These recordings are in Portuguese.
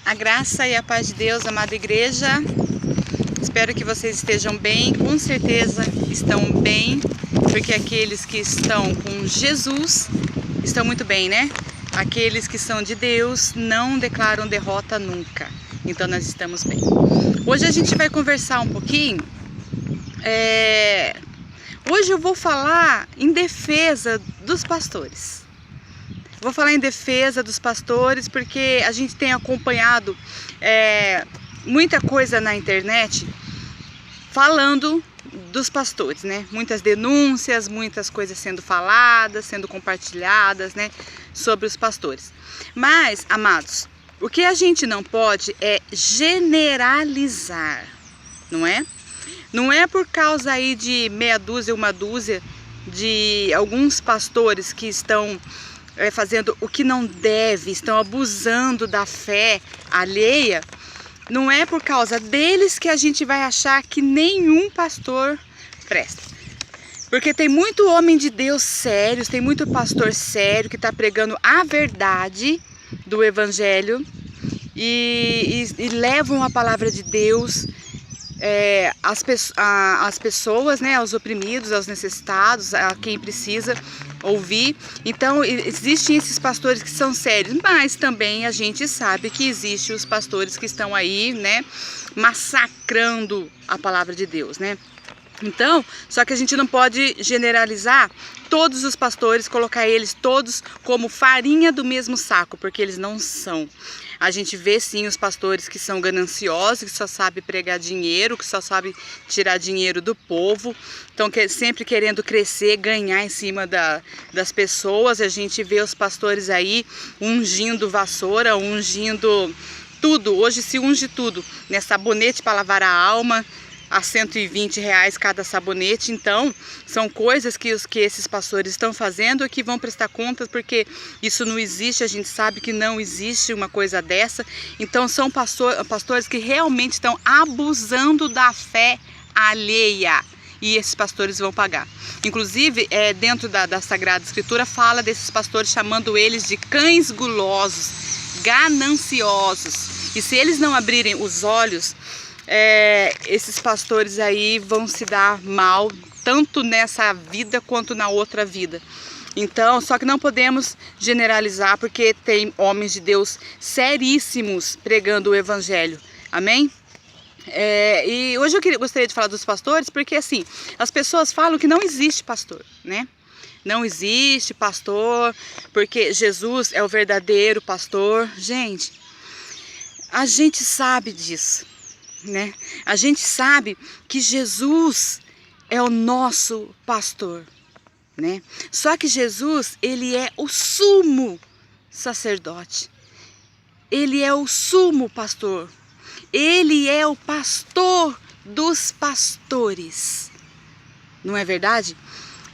A graça e a paz de Deus, amada igreja. Espero que vocês estejam bem, com certeza estão bem, porque aqueles que estão com Jesus estão muito bem, né? Aqueles que são de Deus não declaram derrota nunca, então nós estamos bem. Hoje a gente vai conversar um pouquinho, hoje eu vou falar em defesa dos pastores. Vou falar em defesa dos pastores porque a gente tem acompanhado muita coisa na internet falando dos pastores, né? Muitas denúncias, muitas coisas sendo faladas, sendo compartilhadas, né? Sobre os pastores. Mas, amados, o que a gente não pode é generalizar, não é? Não é por causa aí de meia dúzia, uma dúzia de alguns pastores que estão fazendo o que não deve, estão abusando da fé alheia. Não é por causa deles que a gente vai achar que nenhum pastor presta. Porque tem muito homem de Deus sério, tem muito pastor sério que está pregando a verdade do evangelho e levam a palavra de Deus às pessoas, né, aos oprimidos, aos necessitados, a quem precisa ouvir. Então existem esses pastores que são sérios, mas também a gente sabe que existem os pastores que estão aí, né, massacrando a palavra de Deus, né? Então, só que a gente não pode generalizar todos os pastores, colocar eles todos como farinha do mesmo saco, porque eles não são. A gente vê sim os pastores que são gananciosos, que só sabem pregar dinheiro, que só sabem tirar dinheiro do povo, então sempre querendo crescer, ganhar em cima das pessoas. A gente vê os pastores aí ungindo vassoura, ungindo tudo. Hoje se unge tudo, né? Sabonete para lavar a alma, a R$120 cada sabonete. Então são coisas que esses pastores estão fazendo e que vão prestar contas, porque isso não existe, a gente sabe que não existe uma coisa dessa. Então são pastores que realmente estão abusando da fé alheia, e esses pastores vão pagar. Inclusive dentro da Sagrada Escritura fala desses pastores, chamando eles de cães gulosos, gananciosos. E se eles não abrirem os olhos, esses pastores aí vão se dar mal, tanto nessa vida quanto na outra vida. Então, só que não podemos generalizar, porque tem homens de Deus seríssimos pregando o evangelho, amém? E hoje eu gostaria de falar dos pastores, porque assim, as pessoas falam que não existe pastor, né? Não existe pastor, porque Jesus é o verdadeiro pastor. Gente, a gente sabe disso, né? A gente sabe que Jesus é o nosso pastor, né? Só que Jesus, ele é o sumo sacerdote. Ele é o sumo pastor. Ele é o pastor dos pastores. Não é verdade?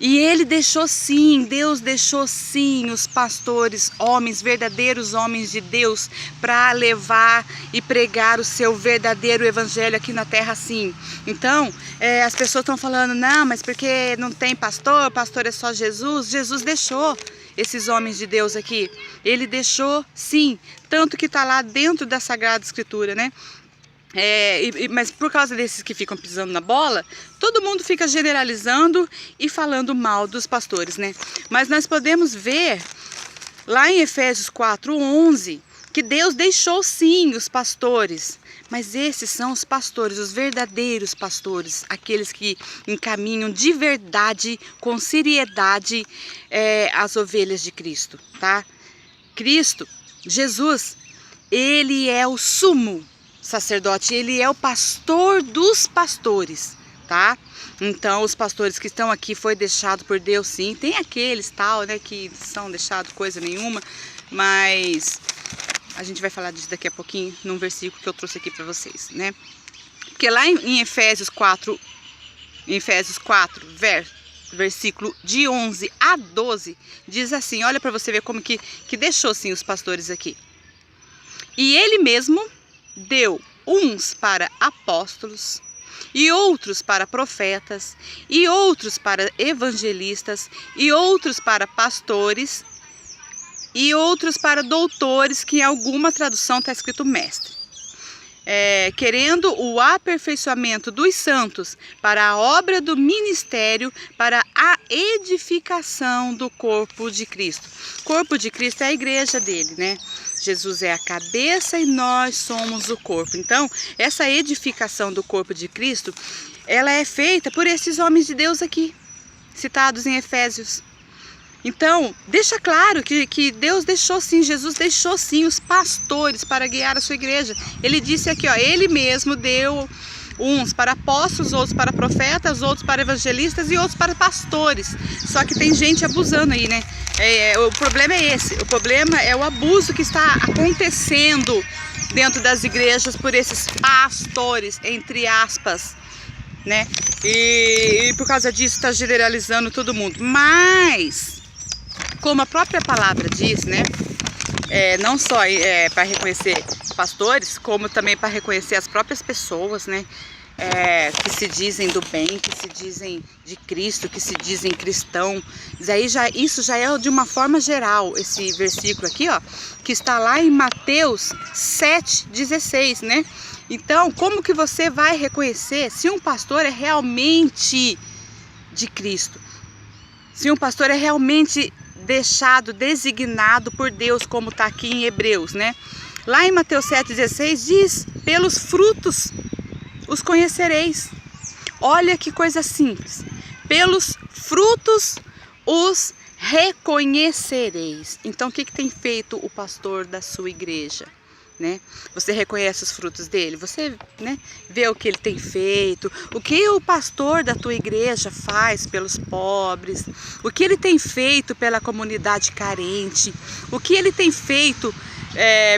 E ele deixou sim, Deus deixou sim os pastores, homens, verdadeiros homens de Deus, para levar e pregar o seu verdadeiro evangelho aqui na terra, sim. Então, as pessoas estão falando, não, mas porque não tem pastor, pastor é só Jesus. Jesus deixou esses homens de Deus aqui. Ele deixou sim, tanto que está lá dentro da Sagrada Escritura, né? Mas por causa desses que ficam pisando na bola, todo mundo fica generalizando e falando mal dos pastores, né? Mas nós podemos ver lá em Efésios 4:11 que Deus deixou sim os pastores, mas esses são os pastores, os verdadeiros pastores, aqueles que encaminham de verdade, com seriedade, as ovelhas de Cristo, tá? Cristo, Jesus, ele é o sumo sacerdote, ele é o pastor dos pastores, tá? Então os pastores que estão aqui foi deixado por Deus sim. Tem aqueles tal, né, que são deixados coisa nenhuma, mas a gente vai falar disso daqui a pouquinho num versículo que eu trouxe aqui para vocês, né? Porque lá em Efésios 4, versículo de 11 a 12, diz assim, olha para você ver como que deixou sim os pastores aqui. E ele mesmo deu uns para apóstolos, e outros para profetas, e outros para evangelistas, e outros para pastores e outros para doutores, que em alguma tradução está escrito mestre. Querendo o aperfeiçoamento dos santos para a obra do ministério, para a edificação do corpo de Cristo. O corpo de Cristo é a igreja dele, né? Jesus é a cabeça e nós somos o corpo. Então, essa edificação do corpo de Cristo, ela é feita por esses homens de Deus aqui, citados em Efésios. Então, deixa claro que Deus deixou sim, Jesus deixou sim os pastores para guiar a sua igreja. Ele disse aqui, ó, ele mesmo deu uns para apóstolos, outros para profetas, outros para evangelistas e outros para pastores. Só que tem gente abusando aí, né? O problema é esse, o problema é o abuso que está acontecendo dentro das igrejas por esses pastores, entre aspas, né? E por causa disso está generalizando todo mundo. Mas, como a própria palavra diz, né? Não só para reconhecer pastores, como também para reconhecer as próprias pessoas, né? Que se dizem do bem, que se dizem de Cristo, que se dizem cristão. Isso já é de uma forma geral, esse versículo aqui, ó, que está lá em Mateus 7,16, né? Então, como que você vai reconhecer se um pastor é realmente de Cristo? Se um pastor é realmente designado por Deus, como está aqui em Hebreus, né? Lá em Mateus 7,16 diz, pelos frutos os conhecereis. Olha que coisa simples. Pelos frutos os reconhecereis. Então, o que tem feito o pastor da sua igreja? Né? Você reconhece os frutos dele, você, né, vê o que ele tem feito, o que o pastor da tua igreja faz pelos pobres, o que ele tem feito pela comunidade carente, o que ele tem feito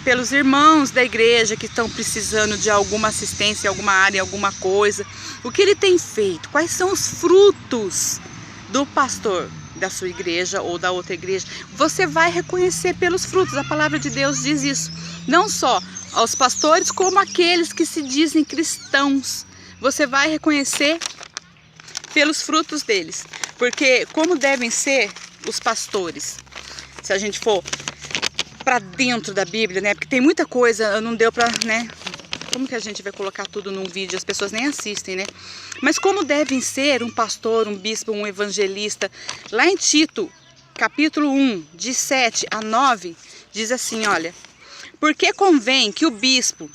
pelos irmãos da igreja que estão precisando de alguma assistência em alguma área, em alguma coisa, o que ele tem feito, quais são os frutos do pastor da sua igreja ou da outra igreja. Você vai reconhecer pelos frutos, a palavra de Deus diz isso, não só aos pastores, como aqueles que se dizem cristãos, você vai reconhecer pelos frutos deles, porque como devem ser os pastores, se a gente for para dentro da Bíblia, né, porque tem muita coisa, não deu para, né, como que a gente vai colocar tudo num vídeo? As pessoas nem assistem, né? Mas como devem ser um pastor, um bispo, um evangelista? Lá em Tito, capítulo 1, de 7 a 9, diz assim, olha, porque convém que o bispo,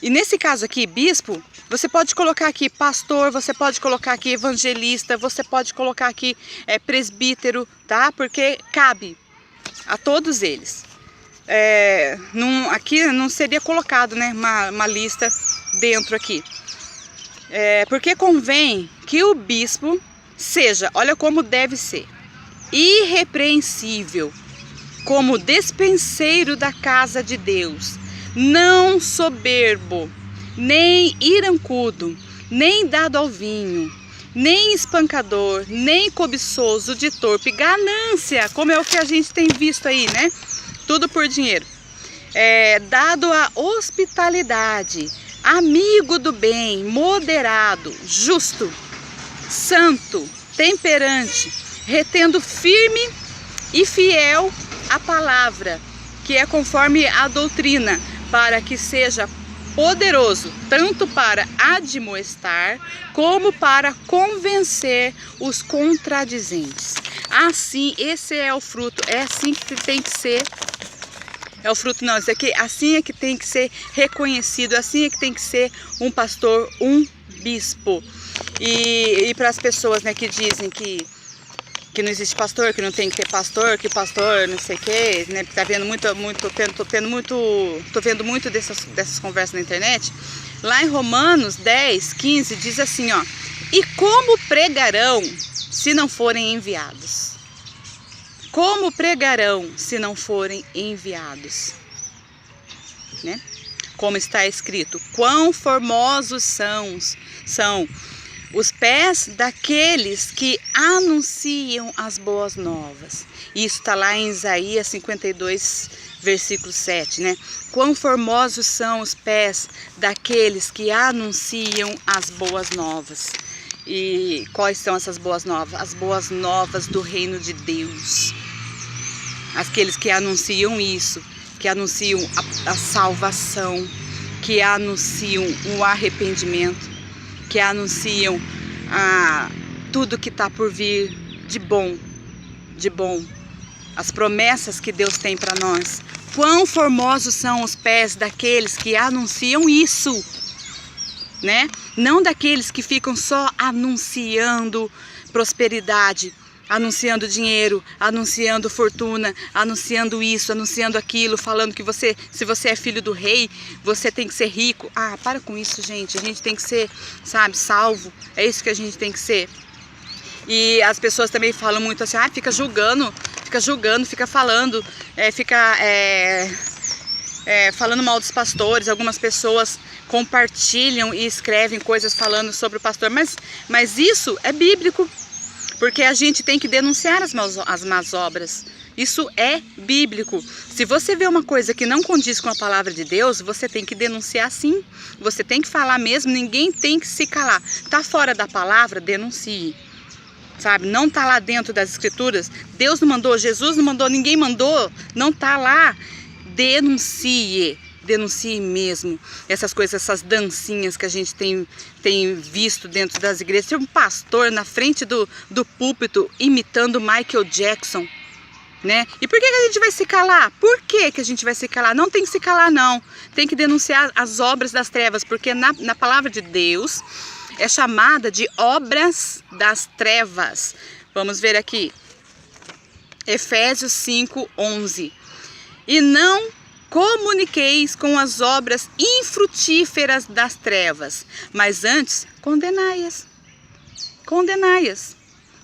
e nesse caso aqui, bispo, você pode colocar aqui pastor, você pode colocar aqui evangelista, você pode colocar aqui presbítero, tá? Porque cabe a todos eles. Aqui não seria colocado, né, uma lista dentro aqui. Porque convém que o bispo seja, olha como deve ser, irrepreensível, como despenseiro da casa de Deus, não soberbo, nem irancudo, nem dado ao vinho, nem espancador, nem cobiçoso de torpe ganância, como é o que a gente tem visto aí, né? Tudo por dinheiro. Dado a hospitalidade, amigo do bem, moderado, justo, santo, temperante, retendo firme e fiel a palavra, que é conforme a doutrina, para que seja poderoso tanto para admoestar como para convencer os contradizentes. Assim, esse é o fruto, é assim que tem que ser. É o fruto não, isso aqui, assim é que tem que ser reconhecido, assim é que tem que ser um pastor, um bispo. E para as pessoas, né, que dizem que não existe pastor, que não tem que ter pastor, que pastor não sei o que, né, porque tá vendo tô vendo muito dessas conversas na internet. Lá em Romanos 10, 15 diz assim, ó, e como pregarão se não forem enviados? Como pregarão se não forem enviados? Né? Como está escrito, quão formosos são os pés daqueles que anunciam as boas novas. Isso está lá em Isaías 52, versículo 7, né? Quão formosos são os pés daqueles que anunciam as boas novas. E quais são essas boas novas? As boas novas do reino de Deus. aqueles que anunciam isso, que anunciam a salvação, que anunciam o arrependimento, que anunciam tudo que está por vir de bom, as promessas que Deus tem para nós. Quão formosos são os pés daqueles que anunciam isso, né? Não daqueles que ficam só anunciando prosperidade, anunciando dinheiro, anunciando fortuna, anunciando isso, anunciando aquilo, falando que se você é filho do rei, você tem que ser rico. Para com isso, gente. A gente tem que ser, sabe, salvo. É isso que a gente tem que ser. E as pessoas também falam muito assim, fica julgando, fica falando, falando mal dos pastores. Algumas pessoas compartilham e escrevem coisas falando sobre o pastor, mas isso é bíblico, porque a gente tem que denunciar as más obras. Isso é bíblico. Se você vê uma coisa que não condiz com a palavra de Deus, você tem que denunciar sim. Você tem que falar mesmo, ninguém tem que se calar. Tá fora da palavra, denuncie. Sabe, não tá lá dentro das escrituras. Deus não mandou, Jesus não mandou, ninguém mandou, não tá lá. Denuncie mesmo essas coisas, essas dancinhas que a gente tem visto dentro das igrejas. Tem um pastor na frente do púlpito imitando Michael Jackson, né? E por que a gente vai se calar? Por que a gente vai se calar? Não tem que se calar, não. Tem que denunciar as obras das trevas, porque na palavra de Deus é chamada de obras das trevas. Vamos ver aqui. Efésios 5:11. E não comuniqueis com as obras infrutíferas das trevas, mas antes condenai-as. Condenai-as.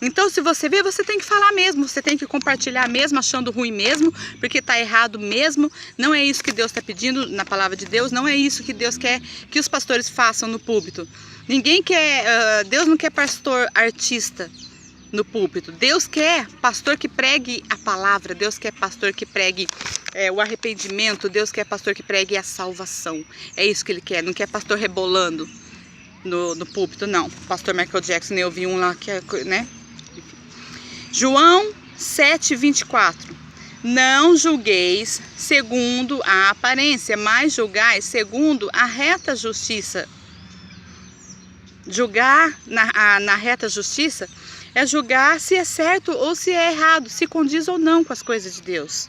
Então, se você vê, você tem que falar mesmo, você tem que compartilhar mesmo, achando ruim mesmo, porque está errado mesmo. Não é isso que Deus está pedindo na palavra de Deus, não é isso que Deus quer que os pastores façam no púlpito. Ninguém quer, Deus não quer pastor artista no púlpito. Deus quer pastor que pregue a palavra, Deus quer pastor que pregue o arrependimento, Deus quer pastor que pregue a salvação. É isso que Ele quer, não quer pastor rebolando no púlpito, não. Pastor Michael Jackson, eu vi um lá que é, né? João 7:24. Não julgueis segundo a aparência, mas julgai segundo a reta justiça. Julgar na reta justiça é julgar se é certo ou se é errado, se condiz ou não com as coisas de Deus,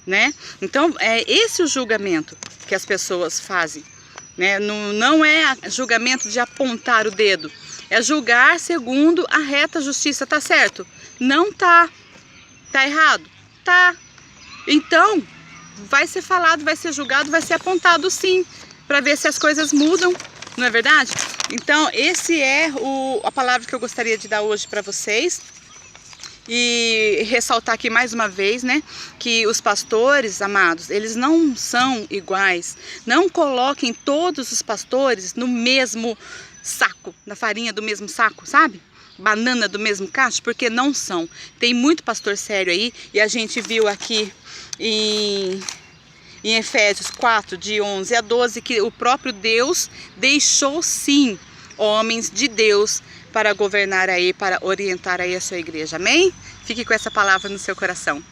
né? Então, é esse o julgamento que as pessoas fazem, né? Não é julgamento de apontar o dedo, é julgar segundo a reta justiça. Tá certo? Não tá. Tá errado? Tá. Então, vai ser falado, vai ser julgado, vai ser apontado sim, para ver se as coisas mudam, não é verdade? Então, esse é a palavra que eu gostaria de dar hoje para vocês. E ressaltar aqui mais uma vez, né, que os pastores, amados, eles não são iguais. Não coloquem todos os pastores no mesmo saco, na farinha do mesmo saco, sabe? Banana do mesmo cacho, porque não são. Tem muito pastor sério aí, e a gente viu aqui em Efésios 4:11-12, que o próprio Deus deixou sim homens de Deus para governar aí, para orientar aí a sua igreja. Amém? Fique com essa palavra no seu coração.